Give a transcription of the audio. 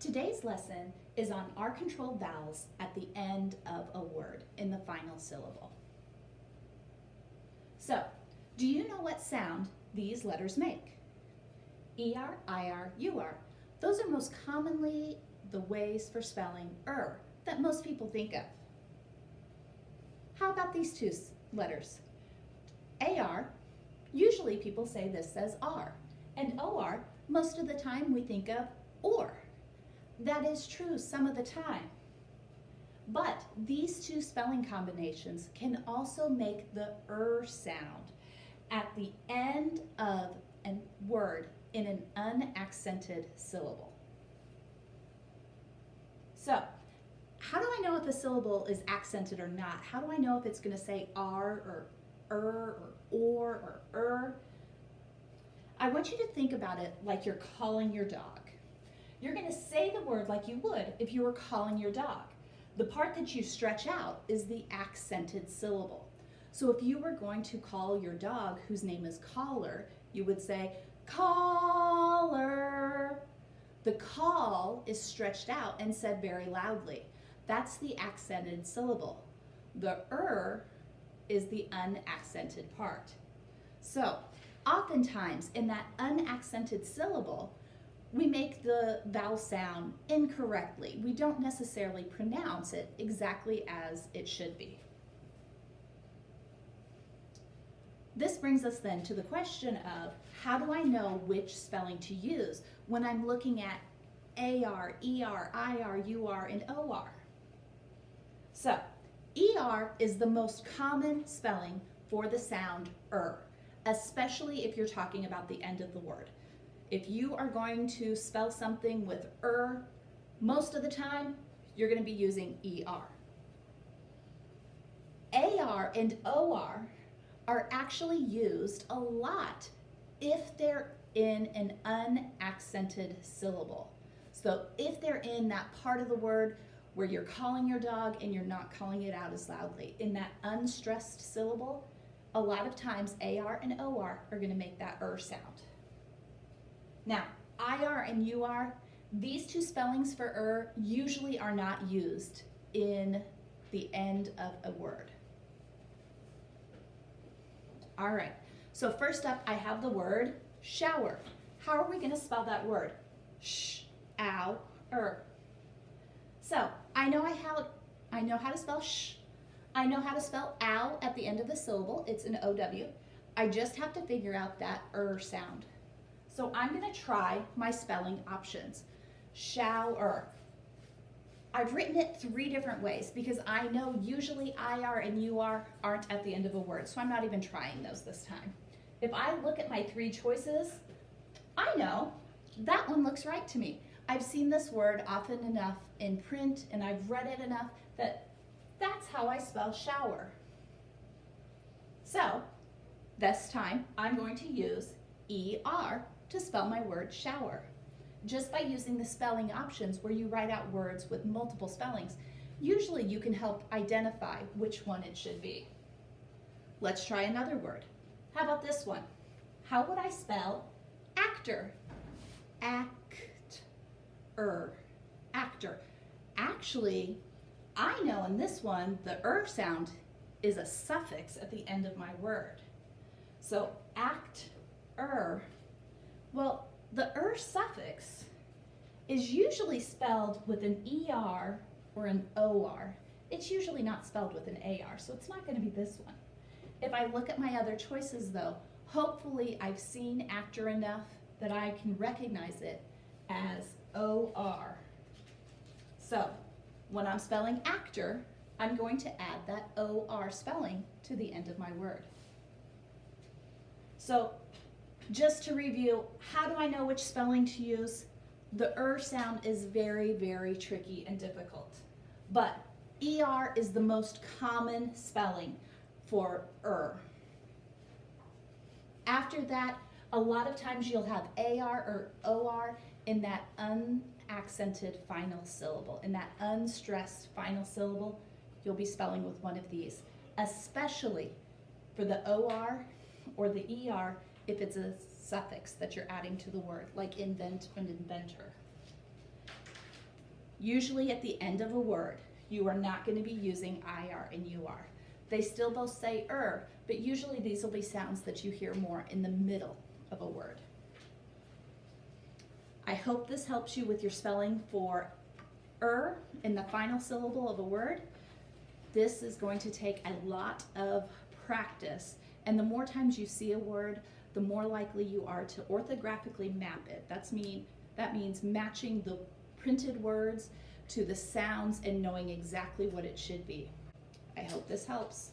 Today's lesson is on our controlled vowels at the end of a word in the final syllable. So, do you know what sound these letters make? ER, IR, UR. Those are most commonly the ways for spelling that most people think of. How about these two letters? AR, usually people say this says R, and OR, most of the time we think of OR. That is true some of the time. But these two spelling combinations can also make the sound at the end of a word in an unaccented syllable. So, how do I know if a syllable is accented or not? How do I know if it's going to say R or I want you to think about it like you're calling your dog. You're going to say the word like you would if you were calling your dog. The part that you stretch out is the accented syllable. So if you were going to call your dog, whose name is Collar, you would say, Collar. The call is stretched out and said very loudly. That's the accented syllable. The is the unaccented part. So oftentimes in that unaccented syllable, we make the vowel sound incorrectly. We don't necessarily pronounce it exactly as it should be. This brings us then to the question of how do I know which spelling to use when I'm looking at AR, ER, IR, UR, and OR? So, ER is the most common spelling for the sound especially if you're talking about the end of the word. If you are going to spell something with most of the time, you're going to be using ER. AR and OR are actually used a lot if they're in an unaccented syllable. So if they're in that part of the word where you're calling your dog and you're not calling it out as loudly, in that unstressed syllable, a lot of times AR and OR are going to make that sound. Now, IR and UR, these two spellings for usually are not used in the end of a word. All right, so first up I have the word shower. How are we going to spell that word? So I know how to spell sh. I know how to spell ow at the end of the syllable. It's an OW. I just have to figure out that sound. So I'm going to try my spelling options. Shower. I've written it 3 different ways because I know usually IR and UR aren't at the end of a word, so I'm not even trying those this time. If I look at my 3 choices, I know that one looks right to me. I've seen this word often enough in print and I've read it enough that that's how I spell shower. So this time I'm going to use ER to spell my word shower. Just by using the spelling options where you write out words with multiple spellings, usually you can help identify which one it should be. Let's try another word. How about this one? How would I spell actor? Actor. Actually, I know in this one the sound is a suffix at the end of my word. So well, the suffix is usually spelled with an ER or an OR. It's usually not spelled with an AR, so it's not going to be this one. If I look at my other choices though, hopefully I've seen actor enough that I can recognize it as OR. So when I'm spelling actor, I'm going to add that OR spelling to the end of my word. So just to review, how do I know which spelling to use? The sound is very, very tricky and difficult, but ER is the most common spelling for After that, a lot of times you'll have AR or OR in that unaccented final syllable. In that unstressed final syllable, you'll be spelling with one of these, especially for the OR or the ER if it's a suffix that you're adding to the word, like invent and inventor. Usually at the end of a word, you are not going to be using IR and UR. They still both say but usually these will be sounds that you hear more in the middle of a word. I hope this helps you with your spelling for in the final syllable of a word. This is going to take a lot of practice, and the more times you see a word, the more likely you are to orthographically map it. That means matching the printed words to the sounds and knowing exactly what it should be. I hope this helps.